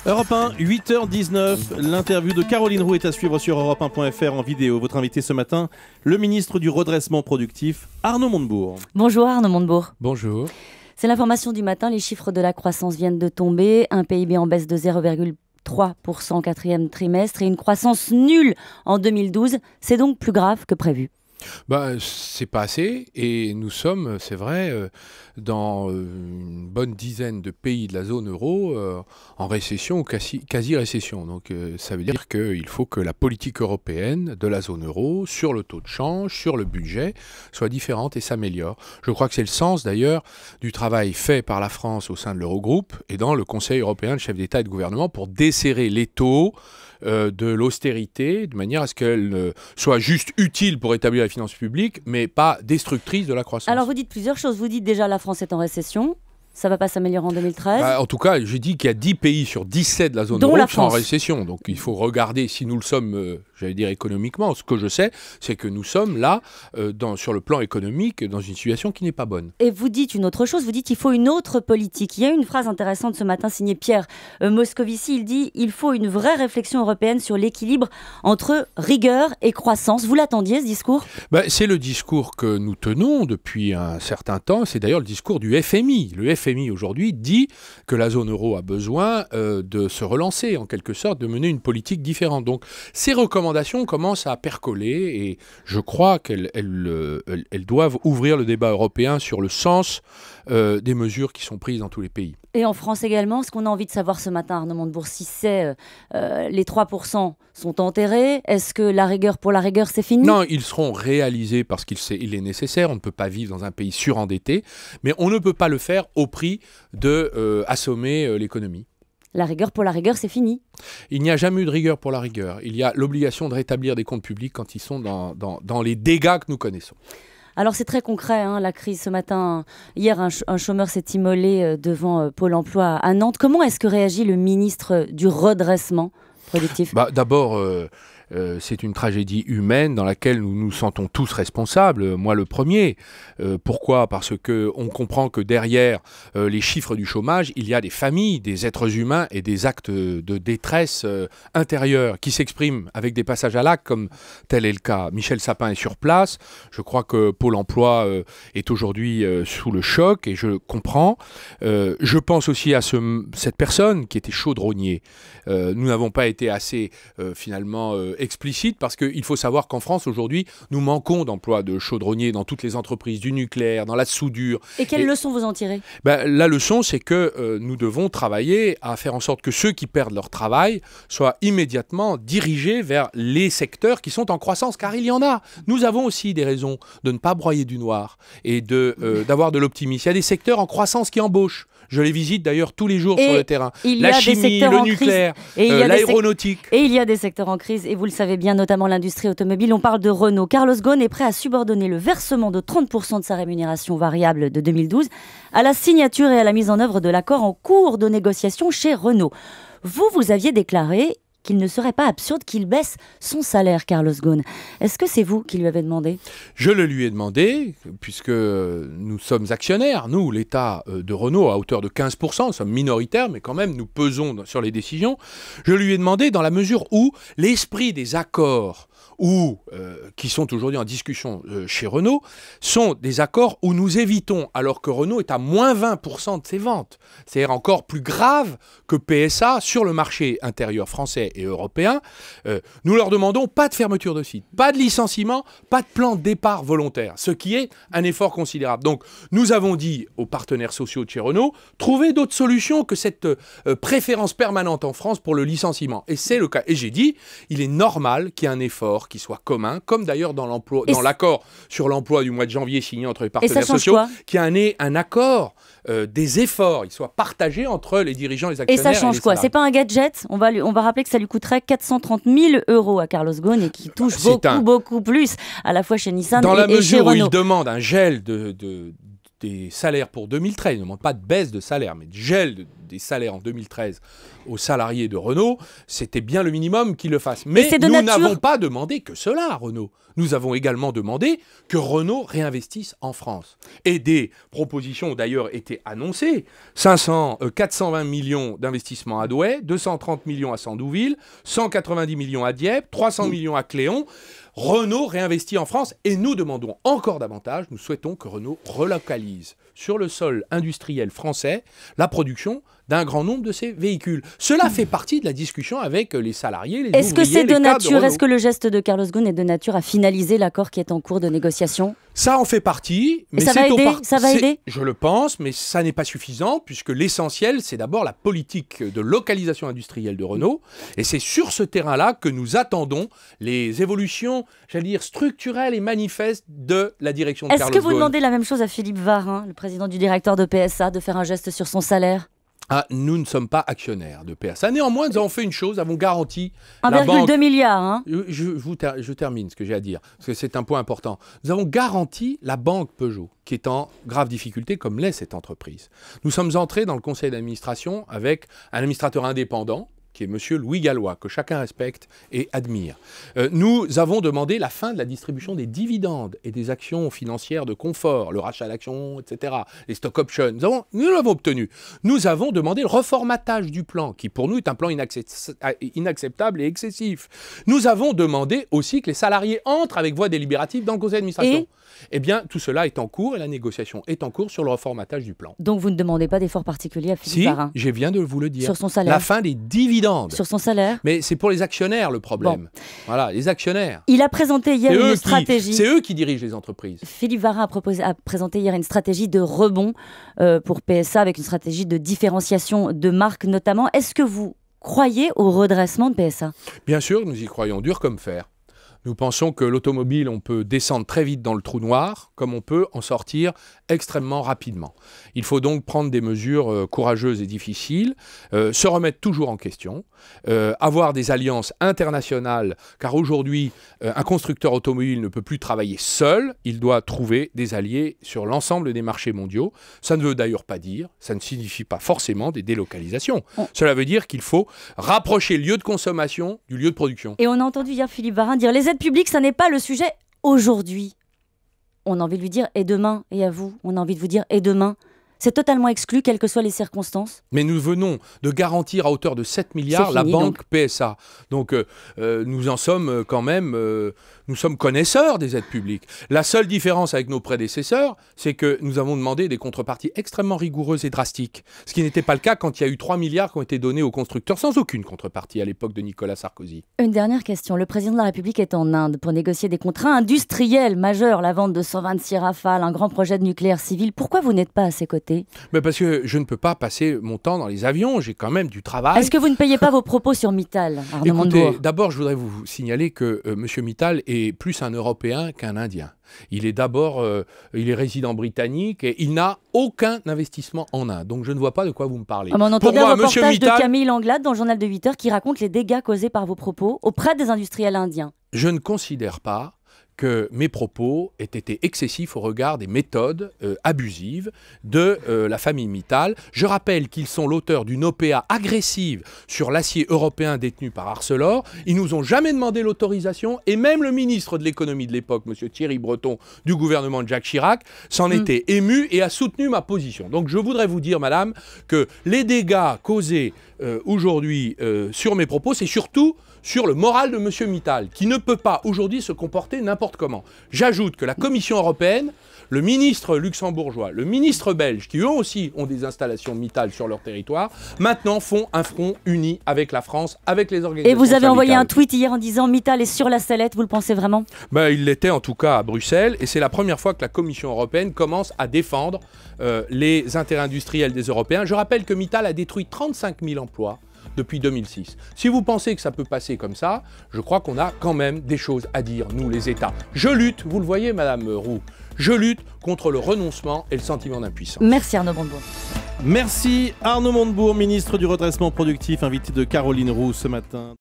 Europe 1, 8h19, l'interview de Caroline Roux est à suivre sur europe1.fr en vidéo. Votre invité ce matin, le ministre du redressement productif, Arnaud Montebourg. Bonjour Arnaud Montebourg. Bonjour. C'est l'information du matin, les chiffres de la croissance viennent de tomber, un PIB en baisse de 0,3% au quatrième trimestre et une croissance nulle en 2012. C'est donc plus grave que prévu. C'est pas assez et nous sommes, c'est vrai, dans une bonne dizaine de pays de la zone euro en récession ou quasi-récession. Donc ça veut dire qu'il faut que la politique européenne de la zone euro sur le taux de change, sur le budget, soit différente et s'améliore. Je crois que c'est le sens d'ailleurs du travail fait par la France au sein de l'Eurogroupe et dans le Conseil européen de chefs d'État et de gouvernement pour desserrer les taux de l'austérité, de manière à ce qu'elle soit juste utile pour établir la finance publique, mais pas destructrice de la croissance. Alors vous dites plusieurs choses. Vous dites déjà la France est en récession. Ça ne va pas s'améliorer en 2013. En tout cas, j'ai dit qu'il y a 10 pays sur 17 de la zone euro qui sont en récession. Donc il faut regarder si nous le sommes, j'allais dire économiquement. Ce que je sais, c'est que nous sommes là, sur le plan économique, dans une situation qui n'est pas bonne. Et vous dites une autre chose, vous dites qu'il faut une autre politique. Il y a une phrase intéressante ce matin signée Pierre Moscovici. Il dit « Il faut une vraie réflexion européenne sur l'équilibre entre rigueur et croissance ». Vous l'attendiez, ce discours ? C'est le discours que nous tenons depuis un certain temps. C'est d'ailleurs le discours du FMI. Le FMI aujourd'hui dit que la zone euro a besoin de se relancer, en quelque sorte, de mener une politique différente. Donc ces recommandations commencent à percoler et je crois qu'elles doivent ouvrir le débat européen sur le sens des mesures qui sont prises dans tous les pays. Et en France également, ce qu'on a envie de savoir ce matin, Arnaud Montebourg, si c'est les 3% sont enterrés, est-ce que la rigueur pour la rigueur, c'est fini ? Non, ils seront réalisés parce qu'il est nécessaire. On ne peut pas vivre dans un pays surendetté, mais on ne peut pas le faire au prix d'assommer l'économie. La rigueur pour la rigueur, c'est fini. Il n'y a jamais eu de rigueur pour la rigueur. Il y a l'obligation de rétablir des comptes publics quand ils sont dans les dégâts que nous connaissons. Alors c'est très concret, hein, la crise ce matin. Hier, un chômeur s'est immolé devant Pôle emploi à Nantes. Comment est-ce que réagit le ministre du redressement productif ? D'abord, c'est une tragédie humaine dans laquelle nous nous sentons tous responsables, moi le premier. Pourquoi ? Parce qu'on comprend que derrière les chiffres du chômage, il y a des familles, des êtres humains et des actes de détresse intérieure qui s'expriment avec des passages à l'acte, comme tel est le cas. Michel Sapin est sur place. Je crois que Pôle emploi est aujourd'hui sous le choc et je comprends. Je pense aussi à cette personne qui était chaudronnier. Nous n'avons pas été assez finalement explicite parce qu'il faut savoir qu'en France aujourd'hui nous manquons d'emplois de chaudronniers dans toutes les entreprises du nucléaire, dans la soudure. Et quelle leçon vous en tirez ? La leçon c'est que nous devons travailler à faire en sorte que ceux qui perdent leur travail soient immédiatement dirigés vers les secteurs qui sont en croissance, car il y en a. Nous avons aussi des raisons de ne pas broyer du noir et d'avoir de l'optimisme. Il y a des secteurs en croissance qui embauchent. Je les visite d'ailleurs tous les jours sur le terrain. La chimie, le nucléaire, l'aéronautique. Et il y a des secteurs en crise, et vous le savez bien, notamment l'industrie automobile. On parle de Renault. Carlos Ghosn est prêt à subordonner le versement de 30% de sa rémunération variable de 2012 à la signature et à la mise en œuvre de l'accord en cours de négociation chez Renault. Vous aviez déclaré qu'il ne serait pas absurde qu'il baisse son salaire, Carlos Ghosn. Est-ce que c'est vous qui lui avez demandé ? Je le lui ai demandé, puisque nous sommes actionnaires, nous, l'État de Renault, à hauteur de 15%, nous sommes minoritaires, mais quand même, nous pesons sur les décisions. Je lui ai demandé dans la mesure où l'esprit des accords qui sont aujourd'hui en discussion chez Renault, sont des accords où nous évitons, alors que Renault est à moins 20% de ses ventes. C'est-à-dire encore plus grave que PSA sur le marché intérieur français et européen. Nous leur demandons pas de fermeture de site, pas de licenciement, pas de plan de départ volontaire, ce qui est un effort considérable. Donc nous avons dit aux partenaires sociaux de chez Renault, trouvez d'autres solutions que cette préférence permanente en France pour le licenciement. Et c'est le cas. Et j'ai dit, il est normal qu'il y ait un effort qui soit commun, comme d'ailleurs dans l'accord sur l'emploi du mois de janvier signé entre les partenaires sociaux, qui a un accord des efforts, il soit partagé entre les dirigeants, les actionnaires. Et ça change quoi ? C'est pas un gadget ? On va rappeler que ça lui coûterait 430 000 € à Carlos Ghosn et qui touche beaucoup plus, à la fois chez Nissan et chez Renault. Dans la mesure où il demande un gel des salaires pour 2013, il ne demande pas de baisse de salaire, mais de gel des salaires en 2013 aux salariés de Renault, c'était bien le minimum qu'ils le fassent. Mais nous n'avons pas demandé que cela à Renault. Nous avons également demandé que Renault réinvestisse en France. Et des propositions ont d'ailleurs été annoncées. 420 millions d'investissements à Douai, 230 millions à Sandouville, 190 millions à Dieppe, 300 millions à Cléon. Renault réinvestit en France et nous demandons encore davantage. Nous souhaitons que Renault relocalise sur le sol industriel français la production d'un grand nombre de ces véhicules. Cela fait partie de la discussion avec les salariés, les ouvriers, Est-ce que c'est de nature, est-ce que le geste de Carlos Ghosn est de nature à finaliser l'accord qui est en cours de négociation? Ça en fait partie. Mais ça va aider, ça va aider? Je le pense, mais ça n'est pas suffisant, puisque l'essentiel, c'est d'abord la politique de localisation industrielle de Renault. Et c'est sur ce terrain-là que nous attendons les évolutions, j'allais dire, structurelles et manifestes de la direction de Carlos Ghosn. Est-ce que vous demandez la même chose à Philippe Varin, le président du directeur de PSA, de faire un geste sur son salaire? Nous ne sommes pas actionnaires de PSA. Néanmoins, nous avons fait une chose, nous avons garanti... 1,2 milliard. Hein. Je termine ce que j'ai à dire, parce que c'est un point important. Nous avons garanti la banque Peugeot, qui est en grave difficulté, comme l'est cette entreprise. Nous sommes entrés dans le conseil d'administration avec un administrateur indépendant, qui est M. Louis Gallois, que chacun respecte et admire. Nous avons demandé la fin de la distribution des dividendes et des actions financières de confort, le rachat d'actions, etc., les stock options. Nous l'avons obtenu. Nous avons demandé le reformatage du plan, qui pour nous est un plan inacceptable et excessif. Nous avons demandé aussi que les salariés entrent avec voix délibérative dans le conseil d'administration. Eh bien, tout cela est en cours et la négociation est en cours sur le reformatage du plan. Donc vous ne demandez pas d'effort particulier à Philippe Varin? Si, je viens de vous le dire. Sur son salaire? La fin des dividendes. Sur son salaire? Mais c'est pour les actionnaires le problème. Bon. Voilà, les actionnaires. Il a présenté hier une stratégie. C'est eux qui dirigent les entreprises. Philippe Varin a présenté hier une stratégie de rebond pour PSA, avec une stratégie de différenciation de marque notamment. Est-ce que vous croyez au redressement de PSA? Bien sûr, nous y croyons, dur comme fer. Nous pensons que l'automobile, on peut descendre très vite dans le trou noir, comme on peut en sortir extrêmement rapidement. Il faut donc prendre des mesures courageuses et difficiles, se remettre toujours en question, avoir des alliances internationales, car aujourd'hui, un constructeur automobile ne peut plus travailler seul, il doit trouver des alliés sur l'ensemble des marchés mondiaux. Ça ne veut d'ailleurs pas dire, ça ne signifie pas forcément des délocalisations. Cela veut dire qu'il faut rapprocher le lieu de consommation du lieu de production. Et on a entendu hier Philippe Varin dire les aides publiques, ça n'est pas le sujet aujourd'hui. On a envie de lui dire et demain, et à vous, on a envie de vous dire et demain. C'est totalement exclu, quelles que soient les circonstances. Mais nous venons de garantir à hauteur de 7 milliards la banque PSA. Donc nous en sommes quand même, nous sommes connaisseurs des aides publiques. La seule différence avec nos prédécesseurs, c'est que nous avons demandé des contreparties extrêmement rigoureuses et drastiques. Ce qui n'était pas le cas quand il y a eu 3 milliards qui ont été donnés aux constructeurs sans aucune contrepartie à l'époque de Nicolas Sarkozy. Une dernière question. Le président de la République est en Inde pour négocier des contrats industriels majeurs, la vente de 126 Rafale, un grand projet de nucléaire civil. Pourquoi vous n'êtes pas à ses côtés? Mais parce que je ne peux pas passer mon temps dans les avions, j'ai quand même du travail. Est-ce que vous ne payez pas vos propos sur Mittal, Arnaud Montebourg? D'abord, je voudrais vous signaler que M. Mittal est plus un Européen qu'un Indien. Il est d'abord, il est résident britannique et il n'a aucun investissement en Inde. Donc je ne vois pas de quoi vous me parlez. On entendait un reportage de Camille Langlade dans le journal de 8 heures qui raconte les dégâts causés par vos propos auprès des industriels indiens. Je ne considère pas que mes propos aient été excessifs au regard des méthodes abusives de la famille Mittal. Je rappelle qu'ils sont l'auteur d'une OPA agressive sur l'acier européen détenu par Arcelor. Ils nous ont jamais demandé l'autorisation et même le ministre de l'économie de l'époque, M. Thierry Breton, du gouvernement de Jacques Chirac, s'en était ému et a soutenu ma position. Donc je voudrais vous dire, madame, que les dégâts causés aujourd'hui sur mes propos, c'est surtout sur le moral de M. Mittal, qui ne peut pas aujourd'hui se comporter n'importe comment. J'ajoute que la Commission européenne, le ministre luxembourgeois, le ministre belge, qui eux aussi ont des installations Mittal sur leur territoire, maintenant font un front uni avec la France, avec les organisations syndicales. Et vous avez envoyé un syndicales. tweet hier en disant Mittal est sur la sellette, vous le pensez vraiment? Il l'était en tout cas à Bruxelles, et c'est la première fois que la Commission européenne commence à défendre les intérêts industriels des Européens. Je rappelle que Mittal a détruit 35 000 emplois depuis 2006. Si vous pensez que ça peut passer comme ça, je crois qu'on a quand même des choses à dire, nous les États. Je lutte, vous le voyez Madame Roux, je lutte contre le renoncement et le sentiment d'impuissance. Merci Arnaud Montebourg. Merci Arnaud Montebourg, ministre du redressement productif, invité de Caroline Roux ce matin.